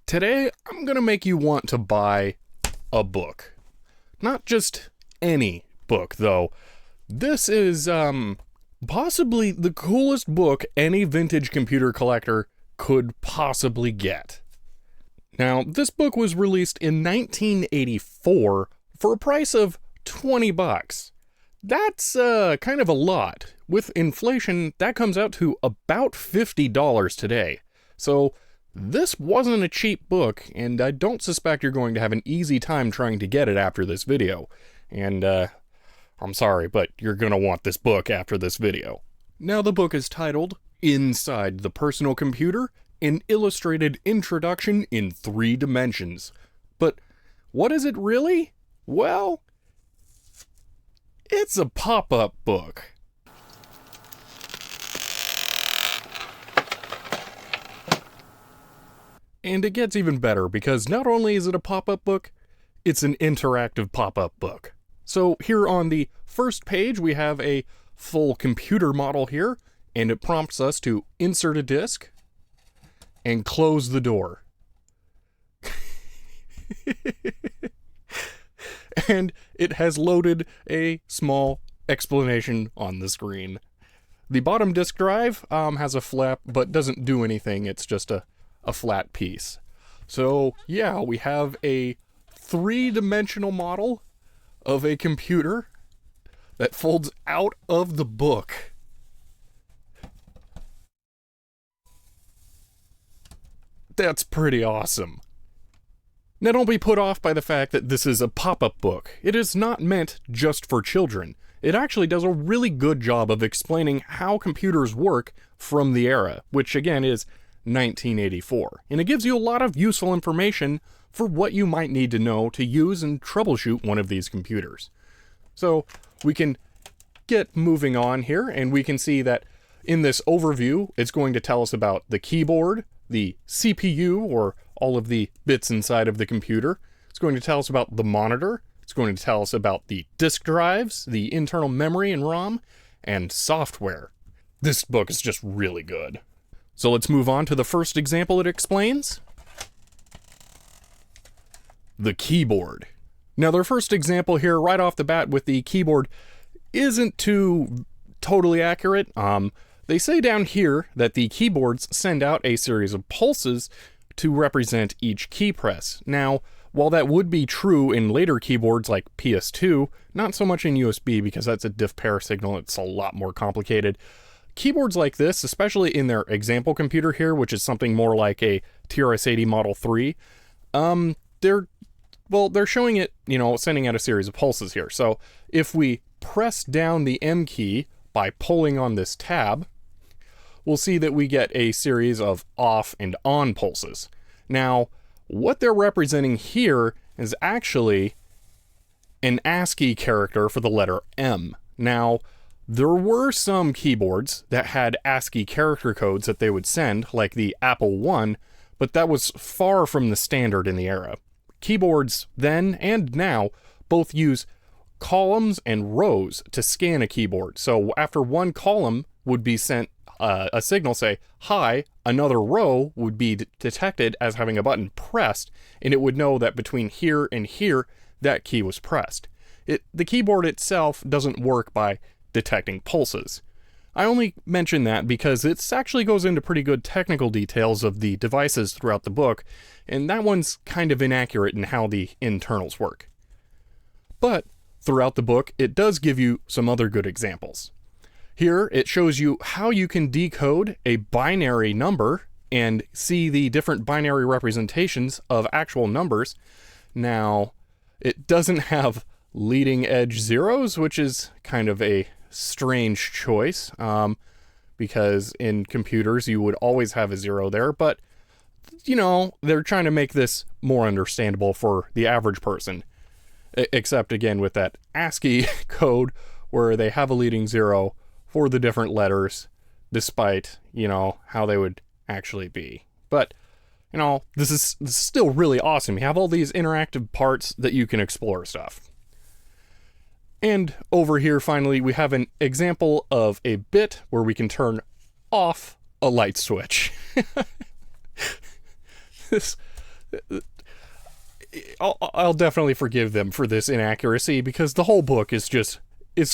Today, I'm gonna make you want to buy a book. Not just any book, though. This is, possibly the coolest book any vintage computer collector could possibly get. Now, this book was released in 1984 for a price of $20. That's, kind of a lot. With inflation, that comes out to about $50 today. So, this wasn't a cheap book, and I don't suspect you're going to have an easy time trying to get it after this video. And, I'm sorry, but you're gonna want this book after this video. Now, the book is titled Inside the Personal Computer, an Illustrated Introduction in 3 Dimensions. But what is it really? Well, it's a pop-up book. And it gets even better because not only is it a pop-up book, it's an interactive pop-up book. So here on the first page, we have a full computer model here, and it prompts us to insert a disk and close the door. And it has loaded a small explanation on the screen. The bottom disk drive has a flap, but doesn't do anything. It's just a flat piece. So yeah, we have a 3-dimensional model of a computer that folds out of the book. That's pretty awesome. Now, don't be put off by the fact that this is a pop-up book. It is not meant just for children. It actually does a really good job of explaining how computers work from the era, which again is 1984, and it gives you a lot of useful information for what you might need to know to use and troubleshoot one of these computers. So we can get moving on here, and we can see that in this overview, it's going to tell us about the keyboard, the CPU, or all of the bits inside of the computer. It's going to tell us about the monitor. It's going to tell us about the disk drives, the internal memory and ROM, and software. This book is just really good. So let's move on to the first example it explains. The keyboard. Now, their first example here, right off the bat with the keyboard, isn't too totally accurate. They say down here that the keyboards send out a series of pulses to represent each key press. Now, while that would be true in later keyboards like PS2, not so much in USB because that's a diff pair signal, it's a lot more complicated. Keyboards like this, especially in their example computer here, which is something more like a TRS-80 Model 3, they're showing it, sending out a series of pulses here. So if we press down the M key by pulling on this tab, we'll see that we get a series of off and on pulses. Now, what they're representing here is actually an ASCII character for the letter M. Now, there were some keyboards that had ASCII character codes that they would send, like the Apple I, but that was far from the standard in the era. Keyboards then and now both use columns and rows to scan a keyboard. So after one column would be sent a signal, say, hi, another row would be detected as having a button pressed, and it would know that between here and here, that key was pressed. The keyboard itself doesn't work by detecting pulses. I only mention that because it actually goes into pretty good technical details of the devices throughout the book, and that one's kind of inaccurate in how the internals work. But throughout the book, it does give you some other good examples. Here, it shows you how you can decode a binary number and see the different binary representations of actual numbers. Now, it doesn't have leading edge zeros, which is kind of a strange choice, because in computers you would always have a 0 there, but they're trying to make this more understandable for the average person, except again with that ASCII code where they have a leading 0 for the different letters, despite how they would actually be. But this is still really awesome. You have all these interactive parts that you can explore stuff. And over here, finally, we have an example of a bit where we can turn off a light switch. I'll definitely forgive them for this inaccuracy, because the whole book is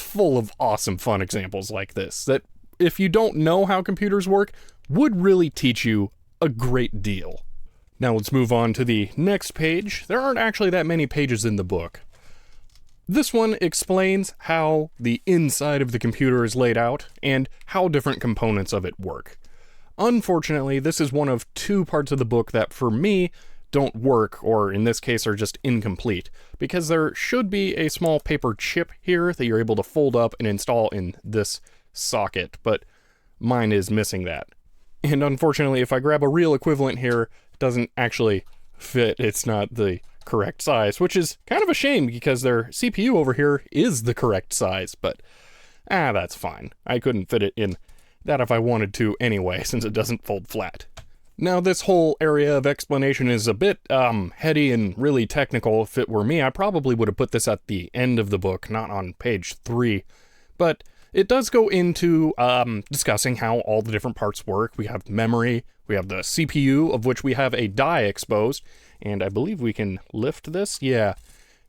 full of awesome fun examples like this that, if you don't know how computers work, would really teach you a great deal. Now let's move on to the next page. There aren't actually that many pages in the book. This one explains how the inside of the computer is laid out and how different components of it work. Unfortunately, this is one of two parts of the book that, for me, don't work, or in this case are just incomplete, because there should be a small paper chip here that you're able to fold up and install in this socket, but mine is missing that. And unfortunately, if I grab a real equivalent here, it doesn't actually fit. It's not the correct size, which is kind of a shame, because their CPU over here is the correct size, but that's fine. I couldn't fit it in that if I wanted to anyway, since it doesn't fold flat. Now, this whole area of explanation is a bit heady and really technical. If it were me, I probably would have put this at the end of the book, not on page 3. But it does go into discussing how all the different parts work. We have memory, we have the CPU, of which we have a die exposed, and I believe we can lift this, yeah,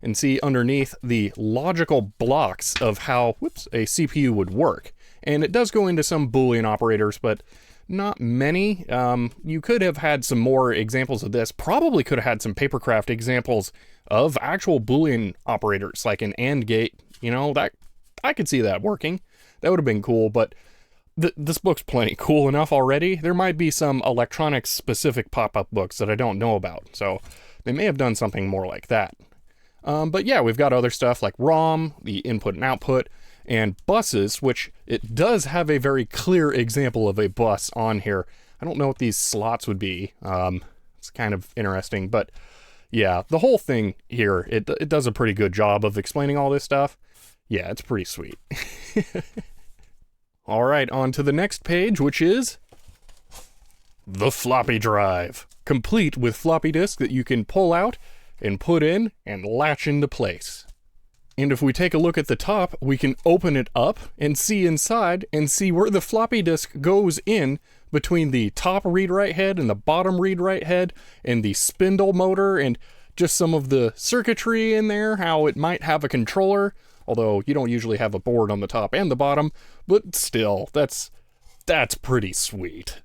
and see underneath the logical blocks of how, a CPU would work. And it does go into some Boolean operators, but not many. You could have had some more examples of this. Probably could have had some papercraft examples of actual Boolean operators, like an AND gate. You know, that I could see that working. That would have been cool, but this book's plenty cool enough already. There might be some electronics-specific pop-up books that I don't know about, so they may have done something more like that. But yeah, we've got other stuff like ROM, the input and output, and buses, which it does have a very clear example of a bus on here. I don't know what these slots would be. It's kind of interesting, but yeah, the whole thing here, it does a pretty good job of explaining all this stuff. Yeah, it's pretty sweet. All right, on to the next page, which is the floppy drive, complete with floppy disk that you can pull out and put in and latch into place. And if we take a look at the top, we can open it up and see inside and see where the floppy disk goes in between the top read-write head and the bottom read-write head and the spindle motor and just some of the circuitry in there, how it might have a controller, although you don't usually have a board on the top and the bottom, but still, that's pretty sweet.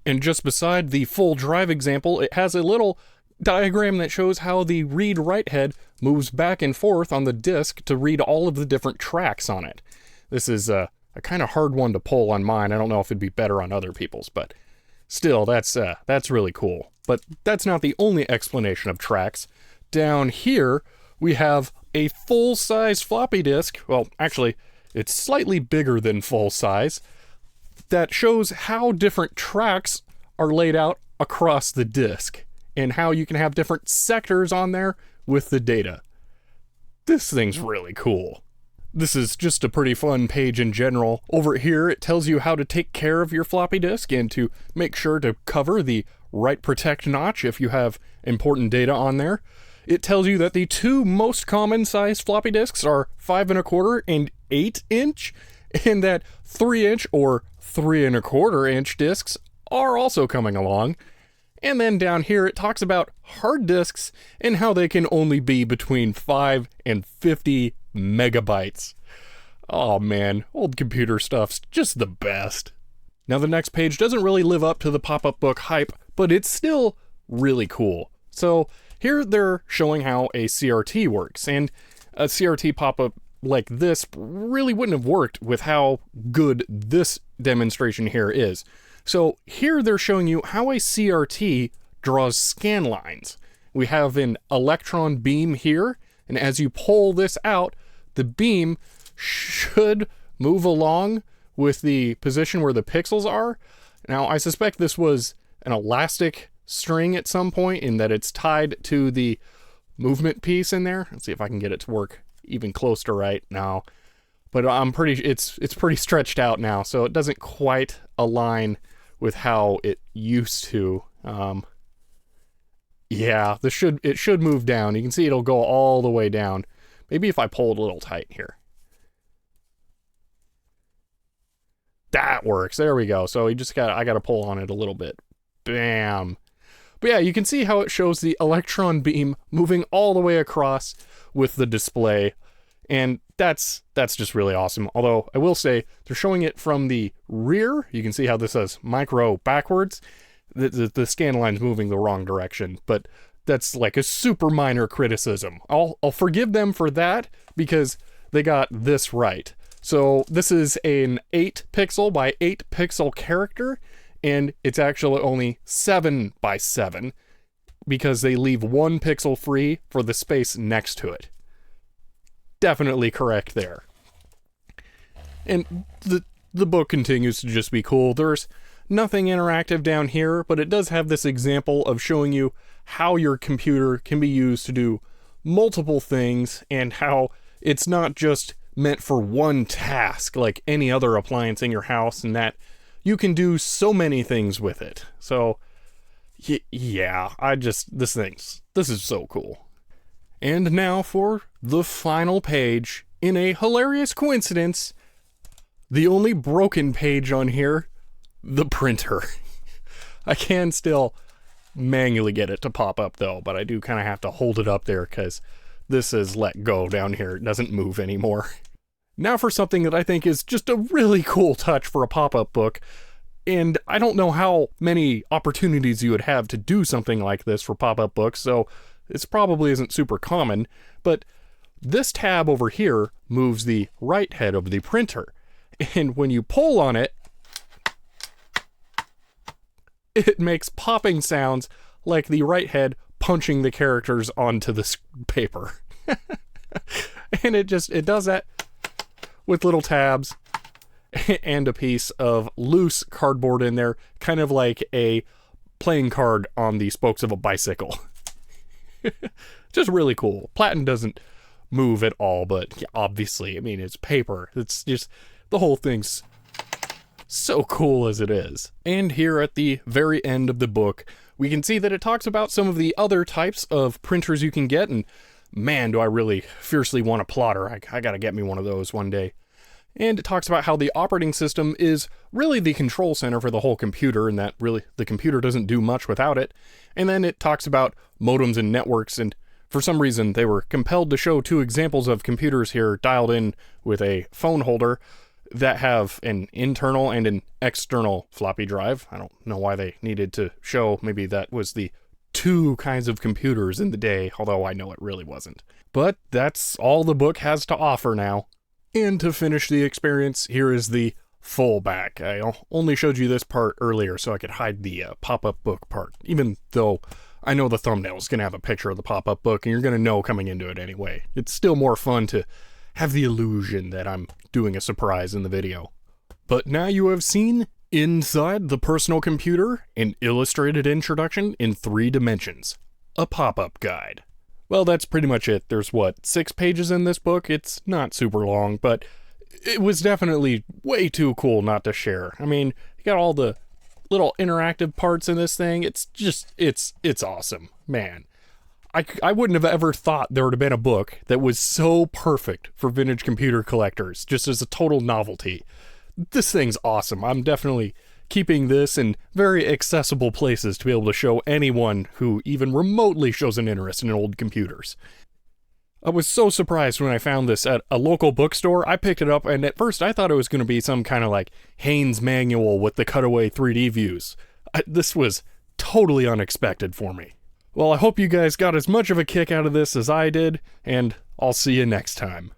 And just beside the full drive example, it has a little diagram that shows how the read-write head moves back and forth on the disk to read all of the different tracks on it. This is a kind of hard one to pull on mine. I don't know if it'd be better on other people's, but still, that's really cool. But that's not the only explanation of tracks. Down here, we have a full-size floppy disk. Well, actually, it's slightly bigger than full size, that shows how different tracks are laid out across the disk, and how you can have different sectors on there with the data. This thing's really cool. This is just a pretty fun page in general. Over here, it tells you how to take care of your floppy disk and to make sure to cover the write protect notch if you have important data on there. It tells you that the two most common size floppy disks are 5 1/4 and 8 inch, and that 3 inch or 3 1/4 inch disks are also coming along. And then down here it talks about hard disks and how they can only be between 5 and 50 megabytes. Oh man, old computer stuff's just the best. Now the next page doesn't really live up to the pop-up book hype, but it's still really cool. So here they're showing how a CRT works, and a CRT pop-up like this really wouldn't have worked with how good this demonstration here is. So here they're showing you how a CRT draws scan lines. We have an electron beam here, and as you pull this out, the beam should move along with the position where the pixels are. Now, I suspect this was an elastic string at some point in that it's tied to the movement piece in there. Let's see if I can get it to work even close to right now. But I'm pretty, it's pretty stretched out now, so it doesn't quite align with how it used to. Yeah, it should move down. You can see it'll go all the way down. Maybe if I pull it a little tight here. That works. There we go. So I got to pull on it a little bit. Bam. But yeah, you can see how it shows the electron beam moving all the way across with the display. And that's just really awesome. Although I will say they're showing it from the rear. You can see how this says micro backwards. The scan line's moving the wrong direction, but that's like a super minor criticism. I'll forgive them for that because they got this right. So this is an 8 pixel by 8 pixel character, and it's actually only 7 by 7 because they leave 1 pixel free for the space next to it. Definitely correct there. And the book continues to just be cool. There's nothing interactive down here, but it does have this example of showing you how your computer can be used to do multiple things and how it's not just meant for one task like any other appliance in your house, and that you can do so many things with it. So yeah, this is so cool. And now for the final page. In a hilarious coincidence, the only broken page on here, the printer. I can still manually get it to pop up though, but I do kind of have to hold it up there because this is let go down here. It doesn't move anymore. Now for something that I think is just a really cool touch for a pop-up book. And I don't know how many opportunities you would have to do something like this for pop-up books, so this probably isn't super common, but this tab over here moves the right head of the printer. And when you pull on it, it makes popping sounds like the right head punching the characters onto the paper. And it does that with little tabs and a piece of loose cardboard in there, kind of like a playing card on the spokes of a bicycle. Just really cool. Platen doesn't move at all, but obviously, I mean, it's paper. It's just, the whole thing's so cool as it is. And here at the very end of the book, we can see that it talks about some of the other types of printers you can get, and man, do I really fiercely want a plotter. I gotta get me one of those one day. And it talks about how the operating system is really the control center for the whole computer, and that really the computer doesn't do much without it. And then it talks about modems and networks, and for some reason they were compelled to show 2 examples of computers here dialed in with a phone holder that have an internal and an external floppy drive. I don't know why they needed to show, maybe that was the 2 kinds of computers in the day, although I know it really wasn't. But that's all the book has to offer now. And to finish the experience, here is the full back. I only showed you this part earlier so I could hide the pop-up book part, even though I know the thumbnail is going to have a picture of the pop-up book and you're going to know coming into it anyway. It's still more fun to have the illusion that I'm doing a surprise in the video. But now you have seen inside the personal computer, an illustrated introduction in 3 dimensions, a pop-up guide. Well, that's pretty much it. There's 6 pages in this book? It's not super long, but it was definitely way too cool not to share. I mean, you got all the little interactive parts in this thing. It's just, it's awesome, man. I wouldn't have ever thought there would have been a book that was so perfect for vintage computer collectors, just as a total novelty. This thing's awesome. I'm definitely keeping this in very accessible places to be able to show anyone who even remotely shows an interest in old computers. I was so surprised when I found this at a local bookstore. I picked it up, and at first I thought it was going to be some kind of like Haynes manual with the cutaway 3D views. This was totally unexpected for me. Well, I hope you guys got as much of a kick out of this as I did, and I'll see you next time.